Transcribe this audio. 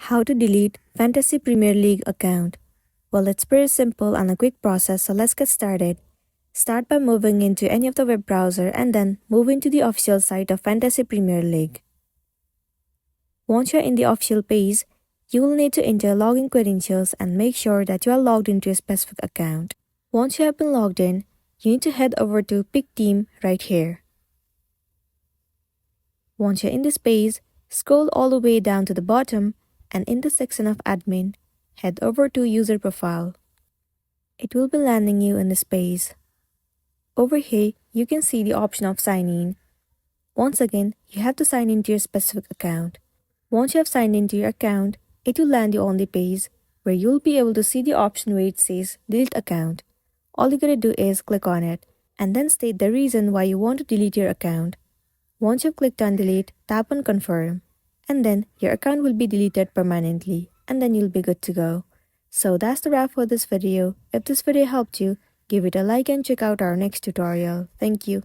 How to delete Fantasy Premier League account. Well, it's pretty simple and a quick process, so let's get started. Start by moving into any of the web browser and then move into the official site of Fantasy Premier League. Once you're in the official page, you will need to enter login credentials and make sure that you are logged into a specific account. Once you have been logged in, you need to head over to Pick Team right here. Once you're in this page, scroll all the way down to the bottom and in the section of Admin, head over to User Profile. It will be landing you in this page. Over here, you can see the option of Sign In. Once again, you have to sign into your specific account. Once you have signed into your account, it will land you on the page where you will be able to see the option where it says Delete Account. All you gotta do is click on it and then state the reason why you want to delete your account. Once you've clicked on Delete, tap on Confirm. And then your account will be deleted permanently and then you'll be good to go. So that's the wrap for this video. If this video helped you, give it a like and check out our next tutorial. Thank you.